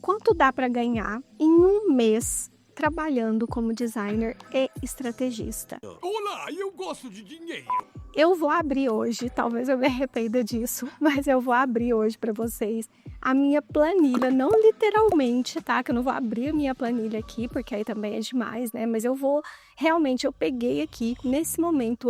quanto dá para ganhar em um mês trabalhando como designer e estrategista. Olá, eu gosto de dinheiro. Eu vou abrir hoje, talvez eu me arrependa disso, mas eu vou abrir hoje para vocês a minha planilha, não literalmente, tá? Que eu não vou abrir a minha planilha aqui, porque aí também é demais, né? Mas eu peguei aqui, nesse momento,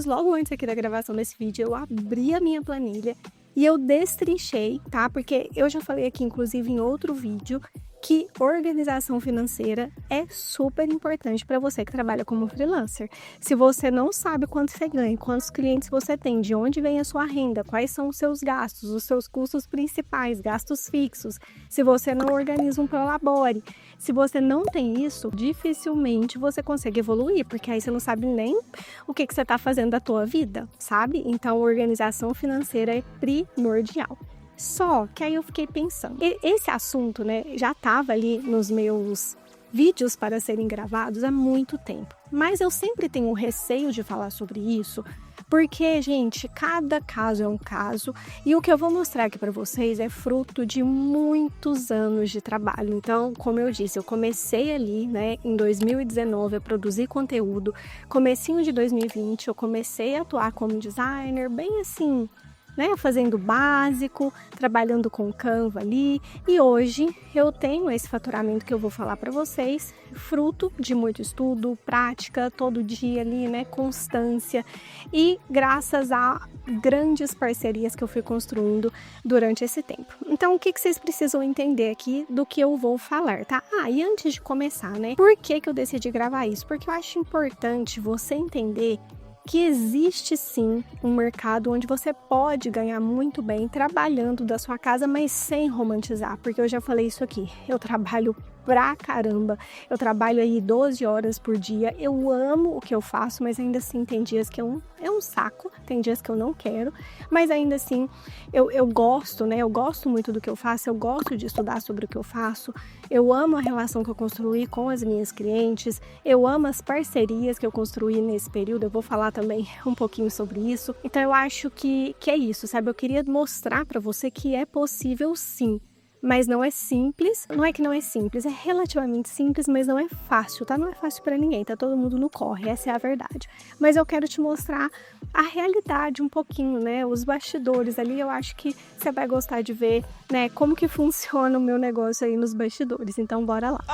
logo antes aqui da gravação desse vídeo, eu abri a minha planilha e eu destrinchei, tá? Porque eu já falei aqui, inclusive, em outro vídeo, que organização financeira é super importante para você que trabalha como freelancer. Se você não sabe quanto você ganha, quantos clientes você tem, de onde vem a sua renda, quais são os seus gastos, os seus custos principais, gastos fixos, se você não organiza um Prolabore, se você não tem isso, dificilmente você consegue evoluir, porque aí você não sabe nem o que você está fazendo da tua vida, sabe? Então, organização financeira é primordial. Só que aí eu fiquei pensando, esse assunto, né, já estava ali nos meus vídeos para serem gravados há muito tempo. Mas eu sempre tenho um receio de falar sobre isso, porque, gente, cada caso é um caso. E o que eu vou mostrar aqui para vocês é fruto de muitos anos de trabalho. Então, como eu disse, eu comecei ali, né, em 2019 a produzir conteúdo. Comecinho de 2020 eu comecei a atuar como designer, bem assim, né, fazendo o básico, trabalhando com Canva ali, e hoje eu tenho esse faturamento que eu vou falar para vocês, fruto de muito estudo, prática, todo dia ali, né, constância, e graças a grandes parcerias que eu fui construindo durante esse tempo. Então, o que vocês precisam entender aqui do que eu vou falar, tá? E antes de começar, né, por que eu decidi gravar isso? Porque eu acho importante você entender que existe sim um mercado onde você pode ganhar muito bem trabalhando da sua casa, mas sem romantizar, porque eu já falei isso aqui, eu trabalho pra caramba, eu trabalho aí 12 horas por dia, eu amo o que eu faço, mas ainda assim tem dias que é um saco, tem dias que eu não quero, mas ainda assim eu gosto, né, eu gosto muito do que eu faço, eu gosto de estudar sobre o que eu faço, eu amo a relação que eu construí com as minhas clientes, eu amo as parcerias que eu construí nesse período, eu vou falar também um pouquinho sobre isso, então eu acho que é isso, sabe, eu queria mostrar pra você que é possível sim. Mas não é simples, não é que não é simples, é relativamente simples, mas não é fácil, tá? Não é fácil pra ninguém, tá todo mundo no corre, essa é a verdade. Mas eu quero te mostrar a realidade um pouquinho, né? Os bastidores ali, eu acho que você vai gostar de ver, né? Como que funciona o meu negócio aí nos bastidores, então bora lá.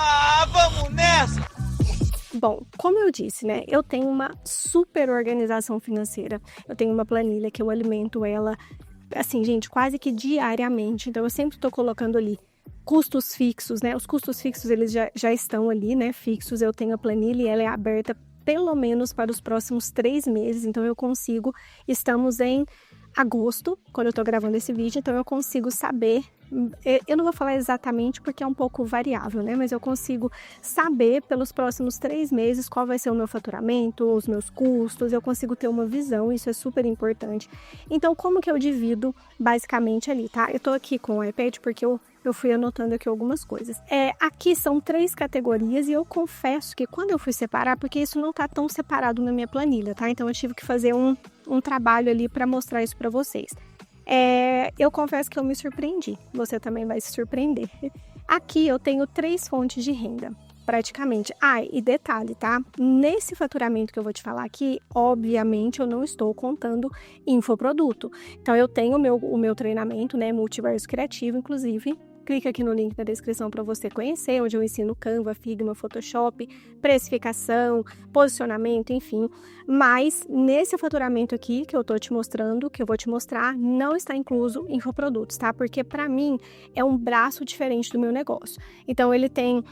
Vamos nessa! Bom, como eu disse, né? Eu tenho uma super organização financeira, eu tenho uma planilha que eu alimento ela assim, gente, quase que diariamente, então eu sempre estou colocando ali custos fixos, né, os custos fixos eles já estão ali, né, fixos, eu tenho a planilha e ela é aberta pelo menos para os próximos 3 meses, então estamos em agosto, quando eu tô gravando esse vídeo, então eu consigo saber, eu não vou falar exatamente porque é um pouco variável, né, mas eu consigo saber pelos próximos 3 meses qual vai ser o meu faturamento, os meus custos, eu consigo ter uma visão, isso é super importante. Então, como que eu divido basicamente ali, tá? Eu tô aqui com o iPad porque eu fui anotando aqui algumas coisas. Aqui são 3 categorias e eu confesso que quando eu fui separar, porque isso não tá tão separado na minha planilha, tá? Então eu tive que fazer um trabalho ali para mostrar isso para vocês. Eu confesso que eu me surpreendi, você também vai se surpreender. Aqui eu tenho 3 fontes de renda, praticamente. E detalhe, tá? Nesse faturamento que eu vou te falar aqui, obviamente eu não estou contando infoproduto. Então eu tenho o meu treinamento, né, Multiverso Criativo, inclusive. Clica aqui no link na descrição para você conhecer, onde eu ensino Canva, Figma, Photoshop, precificação, posicionamento, enfim. Mas nesse faturamento aqui que eu tô te mostrando, que eu vou te mostrar, não está incluso infoprodutos, tá? Porque para mim é um braço diferente do meu negócio. Então ele tem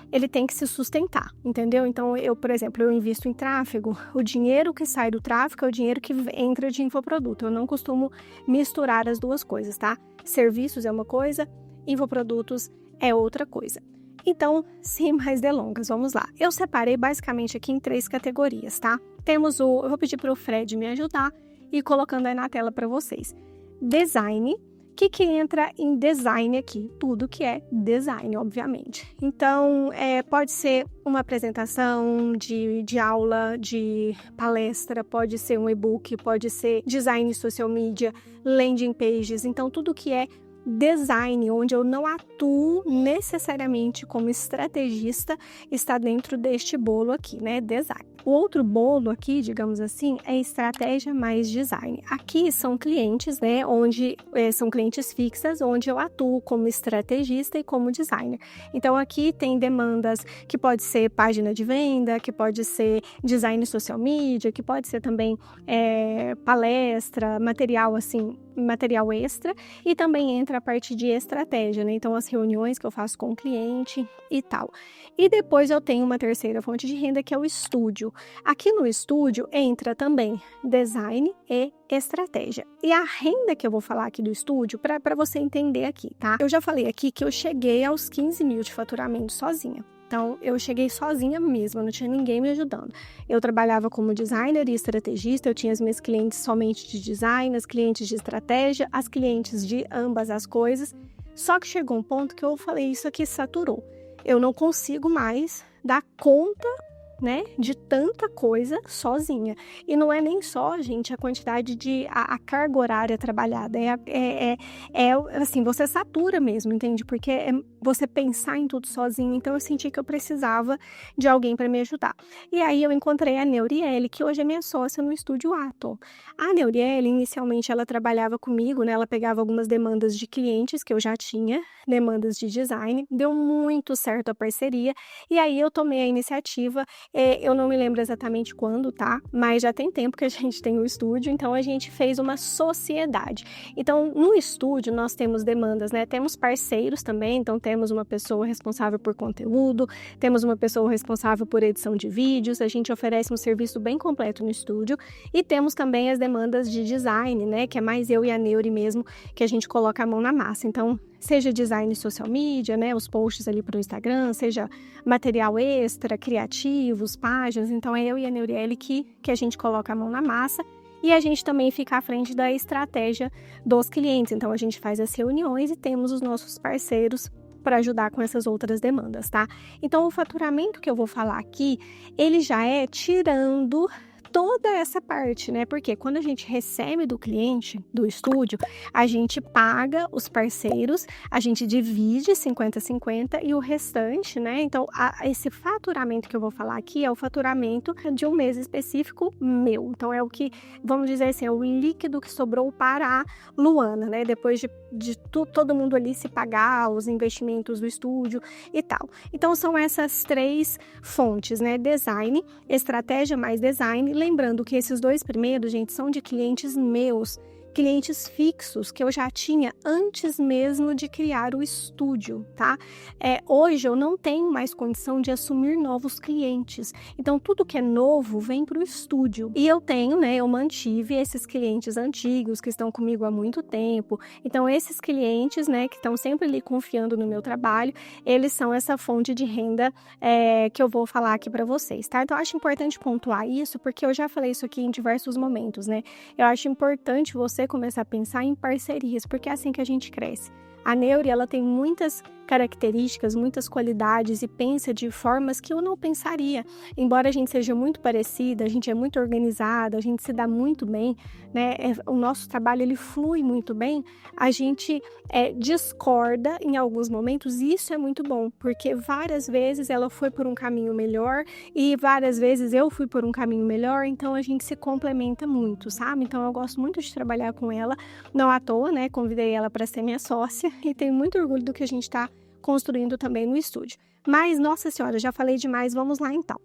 que se sustentar, entendeu? Então por exemplo, eu invisto em tráfego, o dinheiro que sai do tráfego é o dinheiro que entra de infoproduto. Eu não costumo misturar as duas coisas, tá? Serviços é uma coisa, infoprodutos é outra coisa. Então, sem mais delongas, vamos lá. Eu separei basicamente aqui em 3 categorias, tá? Eu vou pedir para o Fred me ajudar e colocando aí na tela para vocês. Design. O que entra em design aqui? Tudo que é design, obviamente. Então, pode ser uma apresentação de aula, de palestra, pode ser um e-book, pode ser design social media, landing pages. Então, tudo que é design, onde eu não atuo necessariamente como estrategista, está dentro deste bolo aqui, né? Design. O outro bolo aqui, digamos assim, é estratégia mais design. Aqui são clientes, né? Onde são clientes fixas, onde eu atuo como estrategista e como designer. Então, aqui tem demandas que pode ser página de venda, que pode ser design social media, que pode ser também palestra, material extra, e também entra a parte de estratégia, né? Então, as reuniões que eu faço com o cliente e tal. E depois eu tenho uma terceira fonte de renda, que é o estúdio. Aqui no estúdio entra também design e estratégia. E a renda que eu vou falar aqui do estúdio, para você entender aqui, tá? Eu já falei aqui que eu cheguei aos 15 mil de faturamento sozinha. Então, eu cheguei sozinha mesmo, não tinha ninguém me ajudando. Eu trabalhava como designer e estrategista, eu tinha as minhas clientes somente de design, as clientes de estratégia, as clientes de ambas as coisas. Só que chegou um ponto que eu falei, isso aqui saturou. Eu não consigo mais dar conta, né, de tanta coisa sozinha. E não é nem só, gente, a quantidade de a carga horária trabalhada, assim, você satura mesmo, entende? Porque é você pensar em tudo sozinho. Então eu senti que eu precisava de alguém para me ajudar. E aí eu encontrei a Neuriele, que hoje é minha sócia no estúdio Atom. A Neuriele, inicialmente, ela trabalhava comigo, né? Ela pegava algumas demandas de clientes que eu já tinha, demandas de design, deu muito certo a parceria, e aí eu tomei a iniciativa. Eu não me lembro exatamente quando, tá? Mas já tem tempo que a gente tem o estúdio, então a gente fez uma sociedade. Então, no estúdio, nós temos demandas, né? Temos parceiros também, então temos uma pessoa responsável por conteúdo, temos uma pessoa responsável por edição de vídeos, a gente oferece um serviço bem completo no estúdio, e temos também as demandas de design, né? Que é mais eu e a Neuri mesmo, que a gente coloca a mão na massa. Então, seja design social media, né, os posts ali para o Instagram, seja material extra, criativos, páginas. Então, é eu e a Neuriele que a gente coloca a mão na massa, e a gente também fica à frente da estratégia dos clientes. Então, a gente faz as reuniões e temos os nossos parceiros para ajudar com essas outras demandas, tá? Então, o faturamento que eu vou falar aqui, ele já é tirando toda essa parte, né? Porque quando a gente recebe do cliente, do estúdio, a gente paga os parceiros, a gente divide 50-50 e o restante, né? Então, esse faturamento que eu vou falar aqui é o faturamento de um mês específico meu. Então, é o que, vamos dizer assim, é o líquido que sobrou para a Luana, né? Depois de todo mundo ali se pagar os investimentos do estúdio e tal. Então, são essas três fontes, né? Design, estratégia mais design. Lembrando que esses dois primeiros, gente, são de clientes meus, clientes fixos que eu já tinha antes mesmo de criar o estúdio, tá? Hoje eu não tenho mais condição de assumir novos clientes, então tudo que é novo vem para o estúdio. E eu tenho, né, eu mantive esses clientes antigos que estão comigo há muito tempo. Então esses clientes, né, que estão sempre ali confiando no meu trabalho, eles são essa fonte de renda que eu vou falar aqui para vocês, tá? Então eu acho importante pontuar isso, porque eu já falei isso aqui em diversos momentos, né? Eu acho importante você começar a pensar em parcerias, porque é assim que a gente cresce. A Neuri, ela tem muitas características, muitas qualidades e pensa de formas que eu não pensaria. Embora a gente seja muito parecida, a gente é muito organizada, a gente se dá muito bem, né? O nosso trabalho, ele flui muito bem, a gente discorda em alguns momentos, e isso é muito bom, porque várias vezes ela foi por um caminho melhor e várias vezes eu fui por um caminho melhor, então a gente se complementa muito, sabe? Então eu gosto muito de trabalhar com ela, não à toa, né? Convidei ela para ser minha sócia e tenho muito orgulho do que a gente está construindo também no estúdio. Mas, nossa senhora, já falei demais, vamos lá então.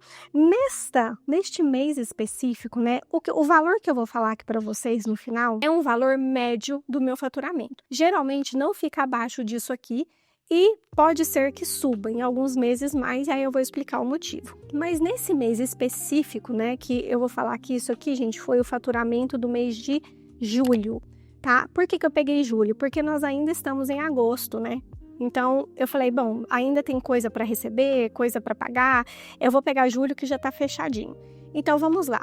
Neste mês específico, né, o valor que eu vou falar aqui para vocês no final é um valor médio do meu faturamento. Geralmente não fica abaixo disso aqui, e pode ser que suba em alguns meses mais, e aí eu vou explicar o motivo. Mas nesse mês específico, né, que eu vou falar que isso aqui, gente, foi o faturamento do mês de julho, tá? Por que eu peguei julho? Porque nós ainda estamos em agosto, né? Então, eu falei, bom, ainda tem coisa para receber, coisa para pagar, eu vou pegar julho que já está fechadinho. Então, vamos lá.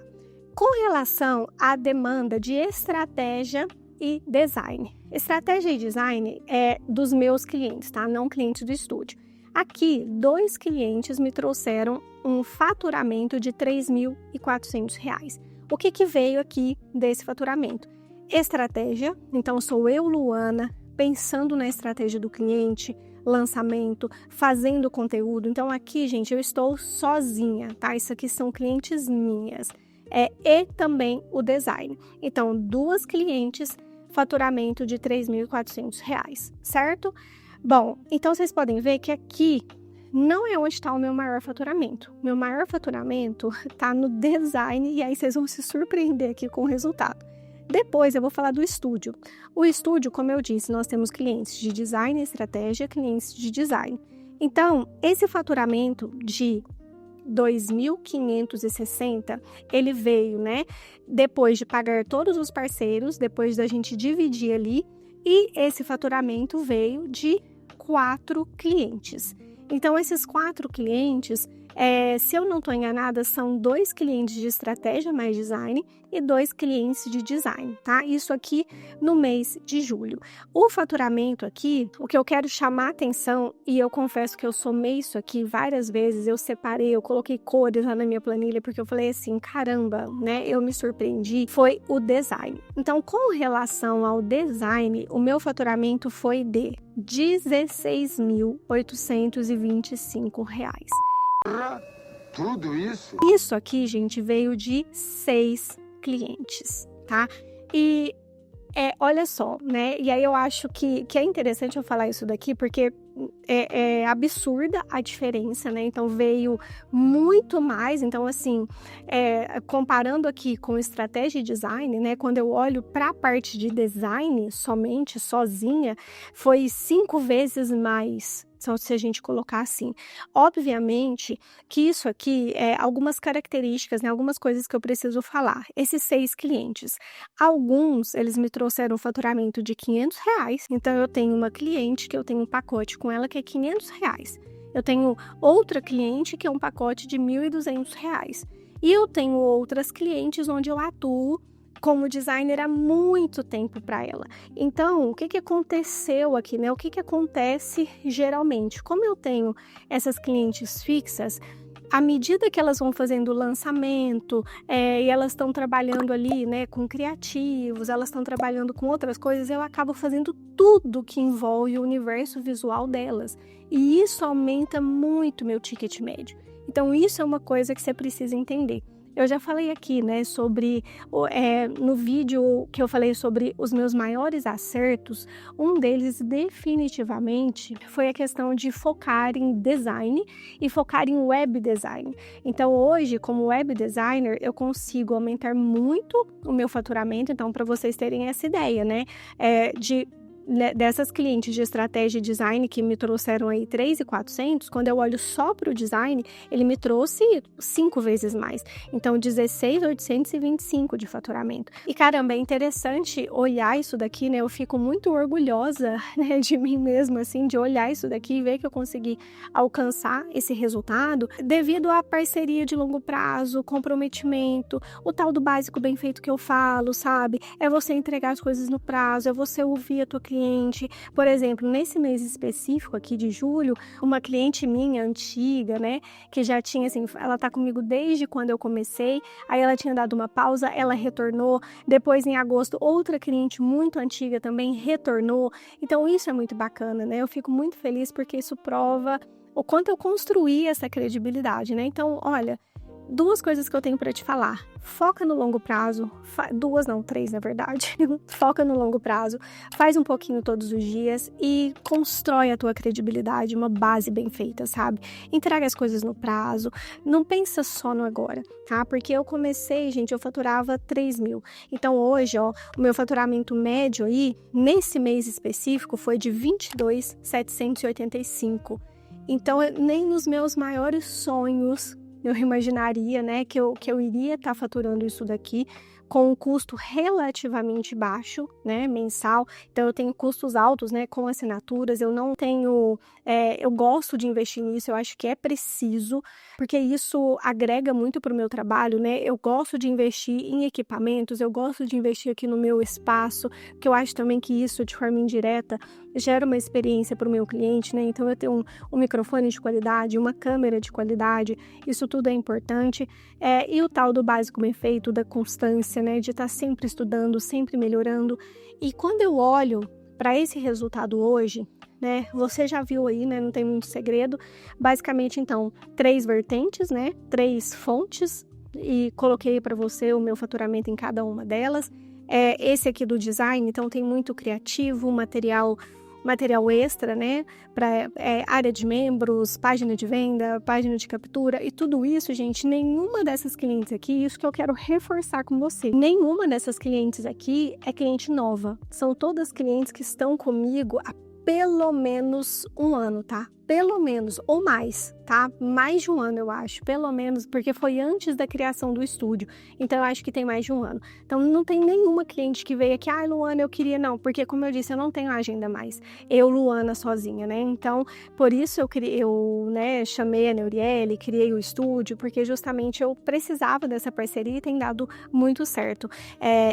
Com relação à demanda de estratégia e design. Estratégia e design é dos meus clientes, tá? Não clientes do estúdio. Aqui, 2 clientes me trouxeram um faturamento de R$ 3.400. O que veio aqui desse faturamento? Estratégia, então sou eu, Luana, pensando na estratégia do cliente, lançamento, fazendo conteúdo. Então aqui, gente, eu estou sozinha, tá? Isso aqui são clientes minhas. E também o design. Então, 2 clientes, faturamento de R$ 3.400, certo? Bom, então vocês podem ver que aqui não é onde está o meu maior faturamento. Meu maior faturamento está no design e aí vocês vão se surpreender aqui com o resultado. Depois eu vou falar do estúdio. O estúdio, como eu disse, nós temos clientes de design e estratégia, clientes de design. Então, esse faturamento de 2.560, ele veio, né, depois de pagar todos os parceiros, depois da gente dividir ali, e esse faturamento veio de 4 clientes. Então, esses 4 clientes, se eu não estou enganada, são 2 clientes de estratégia mais design e 2 clientes de design, tá? Isso aqui no mês de julho. O faturamento aqui, o que eu quero chamar a atenção, e eu confesso que eu somei isso aqui várias vezes, eu separei, eu coloquei cores lá na minha planilha, porque eu falei assim, caramba, né? Eu me surpreendi, foi o design. Então, com relação ao design, o meu faturamento foi de R$ 16.825. Tudo isso? Isso aqui, gente, veio de 6 clientes, tá? E olha só, né? E aí eu acho que é interessante eu falar isso daqui, porque é absurda a diferença, né? Então veio muito mais. Então, assim, comparando aqui com estratégia e design, né? Quando eu olho para a parte de design somente, sozinha, foi 5 vezes mais. Então, se a gente colocar assim, obviamente que isso aqui é algumas características, né, algumas coisas que eu preciso falar. Esses 6 clientes, alguns, eles me trouxeram um faturamento de R$500, então eu tenho uma cliente que eu tenho um pacote com ela que é R$500. Eu tenho outra cliente que é um pacote de R$1.200. E eu tenho outras clientes onde eu atuo como designer há muito tempo para ela. Então, o que aconteceu aqui, né? O que acontece geralmente? Como eu tenho essas clientes fixas, à medida que elas vão fazendo o lançamento, e elas estão trabalhando ali, né, com criativos, elas estão trabalhando com outras coisas, eu acabo fazendo tudo que envolve o universo visual delas. E isso aumenta muito meu ticket médio. Então, isso é uma coisa que você precisa entender. Eu já falei aqui, né, sobre, no vídeo que eu falei sobre os meus maiores acertos, um deles definitivamente foi a questão de focar em design e focar em web design. Então hoje, como web designer, eu consigo aumentar muito o meu faturamento. Então, para vocês terem essa ideia, né, dessas clientes de estratégia e design que me trouxeram aí 3.400, quando eu olho só para o design, ele me trouxe 5 vezes mais. Então, 16.825 de faturamento. E caramba, é interessante olhar isso daqui, né? Eu fico muito orgulhosa, né, de mim mesma, assim, de olhar isso daqui e ver que eu consegui alcançar esse resultado devido à parceria de longo prazo, comprometimento, o tal do básico bem feito que eu falo, sabe? É você entregar as coisas no prazo, é você ouvir a tua cliente. Por exemplo, nesse mês específico aqui de julho, uma cliente minha antiga, né, que já tinha, assim, ela tá comigo desde quando eu comecei, aí ela tinha dado uma pausa, ela retornou, depois em agosto, outra cliente muito antiga também retornou. Então isso é muito bacana, né, eu fico muito feliz porque isso prova o quanto eu construí essa credibilidade, né. Então, olha, 2 coisas que eu tenho para te falar. Foca no longo prazo, 2 não, 3 na verdade. Foca no longo prazo, faz um pouquinho todos os dias e constrói a tua credibilidade, uma base bem feita, sabe? Entrega as coisas no prazo, não pensa só no agora, tá? Porque eu comecei, gente, eu faturava 3.000. Então hoje, ó, o meu faturamento médio aí, nesse mês específico, foi de 22.785. Então, nem nos meus maiores sonhos eu imaginaria, né, que eu iria estar faturando isso daqui com um custo relativamente baixo, né, mensal. Então, eu tenho custos altos, né, com assinaturas. Eu não tenho... eu gosto de investir nisso, eu acho que é preciso, porque isso agrega muito para o meu trabalho, né? Eu gosto de investir em equipamentos, eu gosto de investir aqui no meu espaço, porque eu acho também que isso, de forma indireta, gera uma experiência para o meu cliente, né? Então, eu tenho um microfone de qualidade, uma câmera de qualidade, isso tudo é importante. E o tal do básico bem feito, da constância, né? De estar sempre estudando, sempre melhorando. E quando eu olho para esse resultado hoje, né? Você já viu aí, né? Não tem muito segredo. Basicamente, então, 3 vertentes, né? 3 fontes e coloquei para você o meu faturamento em cada uma delas. Esse aqui do design, então tem muito criativo, material extra, né? Para área de membros, página de venda, página de captura e tudo isso, gente, nenhuma dessas clientes aqui, isso que eu quero reforçar com você, nenhuma dessas clientes aqui é cliente nova. São todas clientes que estão comigo há pelo menos 1 ano, tá? Pelo menos, ou mais, tá? Mais de 1 ano, eu acho, pelo menos, porque foi antes da criação do estúdio. Então, eu acho que tem mais de 1 ano. Então, não tem nenhuma cliente que veio aqui, Luana, eu queria, não, porque, como eu disse, eu não tenho agenda mais. Eu, Luana, sozinha, né? Então, por isso eu chamei a Neuriele, criei o estúdio, porque justamente eu precisava dessa parceria e tem dado muito certo.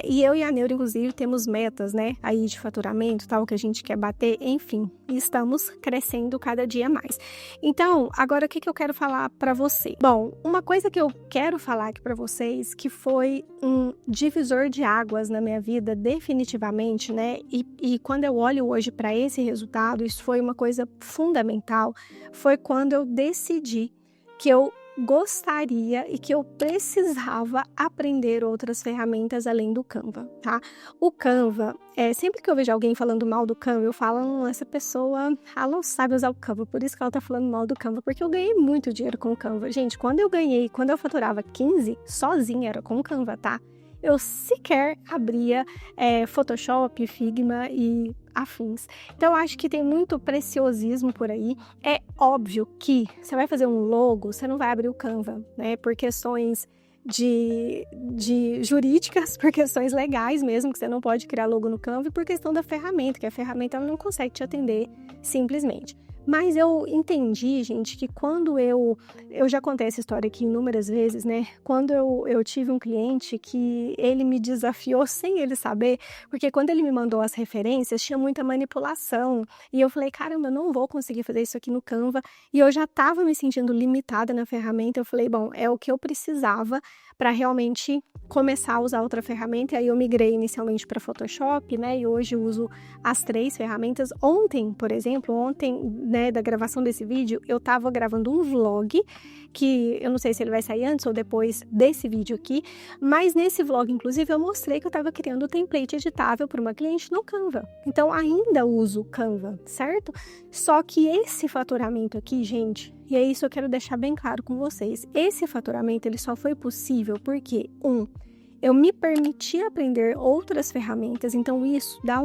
E eu e a Neuri, inclusive, temos metas, né? Aí de faturamento, tal, que a gente quer bater, enfim, estamos crescendo cada dia mais. Então, agora o que eu quero falar para você? Bom, uma coisa que eu quero falar aqui para vocês, que foi um divisor de águas na minha vida, definitivamente, né? E quando eu olho hoje para esse resultado, isso foi uma coisa fundamental, foi quando eu decidi que eu gostaria e que eu precisava aprender outras ferramentas além do Canva, tá? O Canva, sempre que eu vejo alguém falando mal do Canva, eu falo, essa pessoa, ela não sabe usar o Canva, por isso que ela tá falando mal do Canva, porque eu ganhei muito dinheiro com o Canva. Gente, quando eu faturava 15, sozinha, era com o Canva, tá? Eu sequer abria Photoshop, Figma e afins. Então, eu acho que tem muito preciosismo por aí. É óbvio que você vai fazer um logo, você não vai abrir o Canva, né? Por questões de jurídicas, por questões legais mesmo, que você não pode criar logo no Canva, e por questão da ferramenta, que a ferramenta ela não consegue te atender simplesmente. Mas eu entendi, gente, que quando eu já contei essa história aqui inúmeras vezes, né? Quando eu tive um cliente que ele me desafiou sem ele saber, porque quando ele me mandou as referências, tinha muita manipulação. E eu falei, caramba, eu não vou conseguir fazer isso aqui no Canva. E eu já estava me sentindo limitada na ferramenta. Eu falei, bom, é o que eu precisava para realmente começar a usar outra ferramenta. E aí eu migrei inicialmente para Photoshop, né? E hoje uso as 3 ferramentas. Ontem, por exemplo, né, da gravação desse vídeo, eu tava gravando um vlog, que eu não sei se ele vai sair antes ou depois desse vídeo aqui, mas nesse vlog, inclusive, eu mostrei que eu tava criando o template editável para uma cliente no Canva. Então, ainda uso Canva, certo? Só que esse faturamento aqui, gente, e é isso que eu quero deixar bem claro com vocês, esse faturamento, ele só foi possível porque, eu me permiti aprender outras ferramentas, então isso dá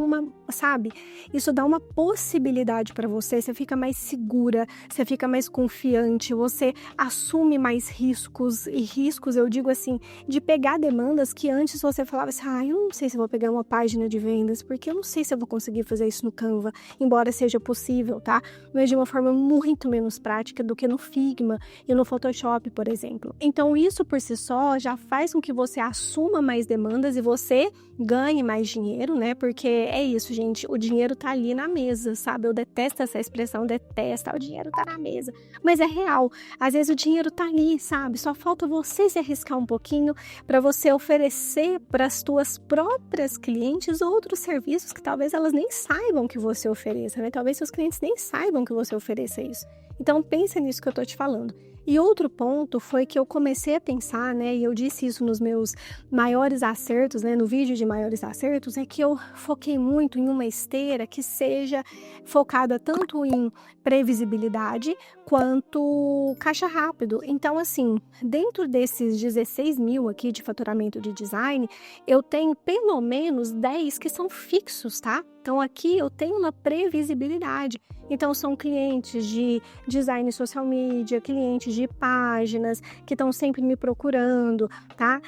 isso dá uma possibilidade para você, você fica mais segura, você fica mais confiante, você assume mais riscos, e riscos eu digo assim, de pegar demandas que antes você falava assim, eu não sei se eu vou pegar uma página de vendas, porque eu não sei se eu vou conseguir fazer isso no Canva, embora seja possível, tá? Mas de uma forma muito menos prática do que no Figma e no Photoshop, por exemplo. Então isso por si só já faz com que você assuma mais demandas e você ganhe mais dinheiro, né? Porque é isso, gente, o dinheiro tá ali na mesa, sabe? Eu detesto essa expressão, o dinheiro tá na mesa, mas é real. Às vezes o dinheiro tá ali, sabe? Só falta você se arriscar um pouquinho para você oferecer para as tuas próprias clientes outros serviços que talvez elas nem saibam que você ofereça, né? Talvez seus clientes nem saibam que você ofereça isso. Então pensa nisso que eu tô te falando. E outro ponto foi que eu comecei a pensar, né, e eu disse isso nos meus maiores acertos, né, no vídeo de maiores acertos, é que eu foquei muito em uma esteira que seja focada tanto em previsibilidade quanto caixa rápido. Então, assim, dentro desses 16 mil aqui de faturamento de design, eu tenho pelo menos 10 que são fixos, tá? Então, aqui eu tenho uma previsibilidade. Então, são clientes de design social media, clientes de páginas que estão sempre me procurando, tá?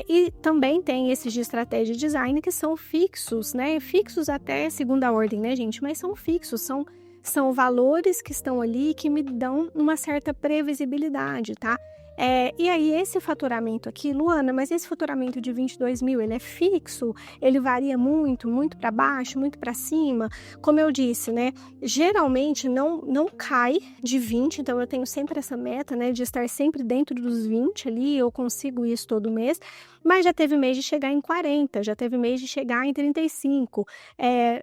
E também tem esses de estratégia de design que são fixos, né? Fixos até segunda ordem, né, gente? Mas são fixos, são valores que estão ali que me dão uma certa previsibilidade, tá? E aí, esse faturamento aqui, Luana, mas esse faturamento de 22 mil, ele é fixo? Ele varia muito, muito para baixo, muito para cima? Como eu disse, né? Geralmente não cai de 20, então eu tenho sempre essa meta, né? De estar sempre dentro dos 20 ali, eu consigo isso todo mês, mas já teve mês de chegar em 40, já teve mês de chegar em 35.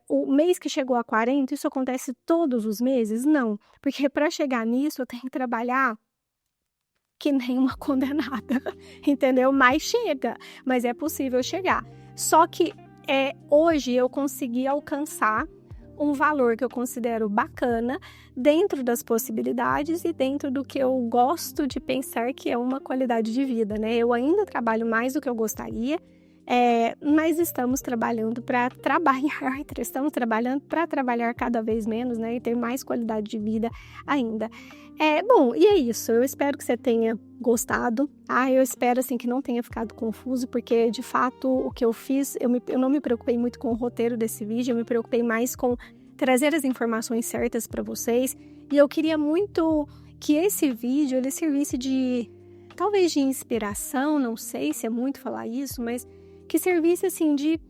O mês que chegou a 40, isso acontece todos os meses? Não, porque para chegar nisso eu tenho que trabalhar que nem uma condenada, entendeu? Mas chega, mas é possível chegar. Só que hoje eu consegui alcançar um valor que eu considero bacana dentro das possibilidades e dentro do que eu gosto de pensar que é uma qualidade de vida, né? Eu ainda trabalho mais do que eu gostaria, mas estamos trabalhando para trabalhar cada vez menos, né? E ter mais qualidade de vida ainda. Bom, e é isso. Eu espero que você tenha gostado. Eu espero, assim, que não tenha ficado confuso, porque, de fato, o que eu fiz, eu não me preocupei muito com o roteiro desse vídeo, eu me preocupei mais com trazer as informações certas para vocês. E eu queria muito que esse vídeo, ele servisse talvez de inspiração, não sei se é muito falar isso, mas que servisse, assim, de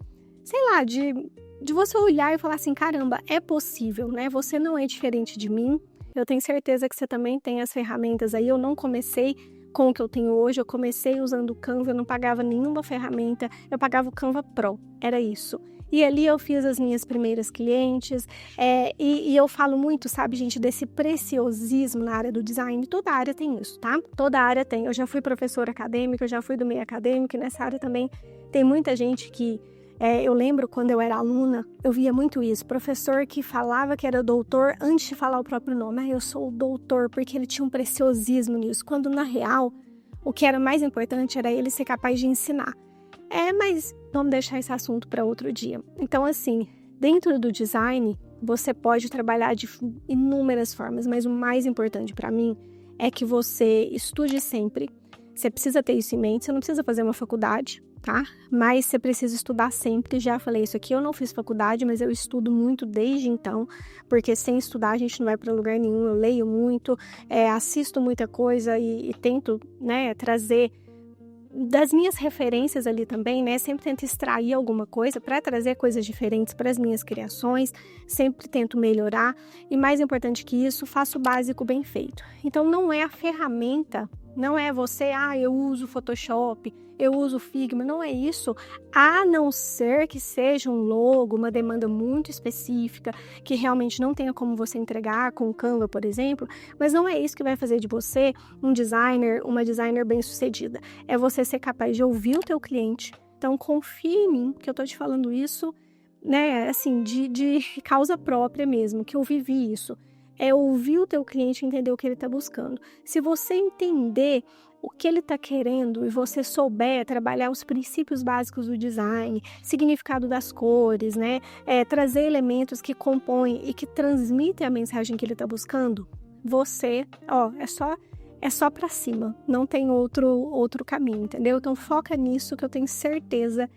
você olhar e falar assim, caramba, é possível, né? Você não é diferente de mim. Eu tenho certeza que você também tem as ferramentas aí. Eu não comecei com o que eu tenho hoje, eu comecei usando o Canva, eu não pagava nenhuma ferramenta, eu pagava o Canva Pro, era isso. E ali eu fiz as minhas primeiras clientes, e eu falo muito, sabe, gente, desse preciosismo na área do design. Toda área tem isso, tá? Toda área tem. Eu já fui professora acadêmica, eu já fui do meio acadêmico, e nessa área também tem muita gente que... eu lembro quando eu era aluna, eu via muito isso, professor que falava que era doutor antes de falar o próprio nome. Eu sou o doutor, porque ele tinha um preciosismo nisso, quando na real, o que era mais importante era ele ser capaz de ensinar. Mas vamos deixar esse assunto para outro dia. Então, assim, dentro do design, você pode trabalhar de inúmeras formas, mas o mais importante para mim é que você estude sempre. Você precisa ter isso em mente, você não precisa fazer uma faculdade, tá? Mas você precisa estudar sempre. Já falei isso aqui, eu não fiz faculdade, mas eu estudo muito desde então, porque sem estudar a gente não vai para lugar nenhum. Eu leio muito, assisto muita coisa e tento, né, trazer das minhas referências ali também, né? Sempre tento extrair alguma coisa para trazer coisas diferentes para as minhas criações, sempre tento melhorar e, mais importante que isso, faço o básico bem feito. Então, não é a ferramenta, não é você, eu uso Photoshop, eu uso Figma, não é isso, a não ser que seja um logo, uma demanda muito específica, que realmente não tenha como você entregar com o Canva, por exemplo, mas não é isso que vai fazer de você um designer, uma designer bem-sucedida. É você ser capaz de ouvir o teu cliente. Então, confie em mim, que eu tô te falando isso, né, assim, de causa própria mesmo, que eu vivi isso. É ouvir o teu cliente e entender o que ele está buscando. Se você entender o que ele está querendo e você souber trabalhar os princípios básicos do design, significado das cores, né? Trazer elementos que compõem e que transmitem a mensagem que ele está buscando, você, é só para cima. Não tem outro caminho, entendeu? Então foca nisso que eu tenho certeza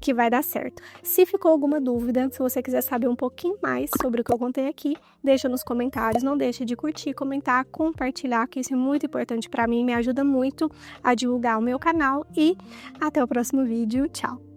que vai dar certo. Se ficou alguma dúvida, se você quiser saber um pouquinho mais sobre o que eu contei aqui, deixa nos comentários, não deixe de curtir, comentar, compartilhar, que isso é muito importante para mim, me ajuda muito a divulgar o meu canal e até o próximo vídeo. Tchau!